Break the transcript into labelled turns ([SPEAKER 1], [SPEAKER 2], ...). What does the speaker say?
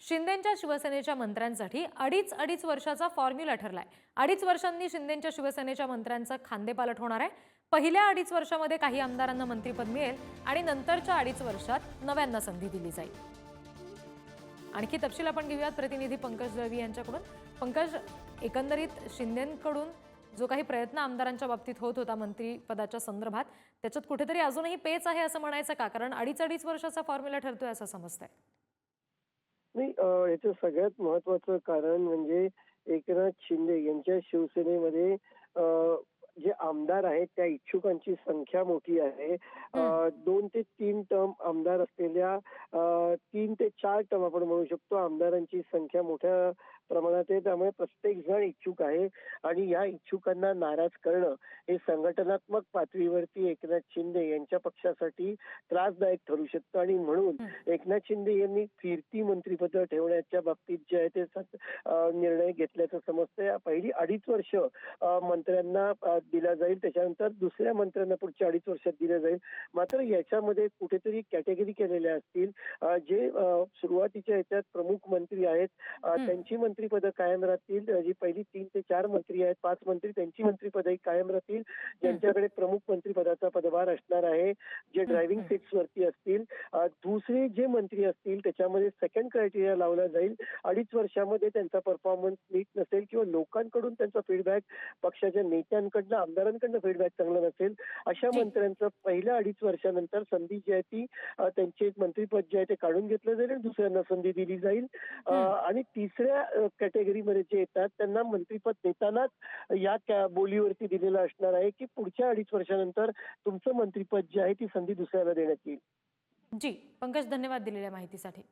[SPEAKER 1] शिंदेंच्या शिवसेनेच्या मंत्र्यांसाठी अडीच वर्षाचा फॉर्म्युला ठरलाय। 2.5 वर्षांनी शिंदेंच्या शिवसेनेच्या मंत्र्यांचं खांदेपालट होणार आहे। पहिल्या 2.5 वर्षामध्ये काही आमदारांना मंत्रिपद मिळेल आणि नंतरच्या 2.5 वर्षात नव्यांना संधी दिली जाईल। आणखी तपशील आपण घेऊयात प्रतिनिधी पंकज दळवी यांच्याकडून। पंकज, एकंदरीत शिंदेंकडून जो काही प्रयत्न आमदारांच्या बाबतीत होत होता मंत्रिपदाच्या संदर्भात, त्याच्यात कुठेतरी अजूनही पेच आहे असं म्हणायचं का? कारण 2.5 वर्षाचा फॉर्म्युला ठरतोय असं समजतंय।
[SPEAKER 2] नाही, याचं सगळ्यात महत्वाचं कारण म्हणजे एकनाथ शिंदे यांच्या शिवसेनेमध्ये जे आमदार आहेत त्या इच्छुकांची संख्या मोठी आहे। 2 ते 3 टर्म आमदार असलेल्या 3 ते 4 टर्म आपण म्हणू शकतो आमदारांची संख्या मोठ्या प्रमाणात आहे। त्यामुळे प्रत्येक जण इच्छुक आहे आणि या इच्छुकांना नाराज करणं हे संघटनात्मक पातळीवरती एकनाथ शिंदे यांच्या पक्षासाठी त्रासदायक ठरू शकतं आणि म्हणून एकनाथ शिंदे यांनी फिरती मंत्रिपद ठेवण्याच्या बाबतीत जे आहे ते निर्णय घेतल्याचं समजतंय। पहिली 2.5 वर्ष मंत्र्यांना दिला जाईल, त्याच्यानंतर दुसऱ्या मंत्र्यांना पुढच्या 2.5 वर्षात दिलं जाईल। मात्र याच्यामध्ये कुठेतरी कॅटेगरी केलेल्या असतील। जे सुरुवातीच्या ह्याच्यात प्रमुख मंत्री आहेत त्यांची मंत्रिपद कायम राहतील। जी पहिली 3 ते 4 मंत्री आहेत, 5 मंत्री, त्यांची मंत्रिपदही कायम राहतील। ज्यांच्याकडे प्रमुख मंत्रिपदाचा पदभार असणार आहे, जे ड्रायव्हिंग सीट्स वरती असतील। दुसरे जे मंत्री असतील त्याच्यामध्ये सेकंड क्रायटेरिया लावला जाईल। 2.5 वर्षामध्ये त्यांचा परफॉर्मन्स नीट नसेल किंवा लोकांकडून त्यांचा फीडबॅक, पक्षाच्या नेत्यांकडनं, आमदारांकडनं फीडबॅक चांगला नसेल, अशा मंत्र्यांचं पहिल्या 2.5 वर्षानंतर संधी जी आहे ती त्यांचे मंत्रिपद जे आहे ते काढून घेतलं जाईल आणि दुसऱ्यांना संधी दिली जाईल। आणि तिसऱ्या कॅटेगरीमध्ये जे येतात त्यांना मंत्रिपद देतानाच या बोलीवरती दिलेलं असणार आहे की पुढच्या 2.5 वर्षानंतर तुमचं मंत्रिपद जे आहे ती संधी दुसऱ्याला देण्यात येईल।
[SPEAKER 1] जी पंकज, धन्यवाद दिलेल्या माहितीसाठी।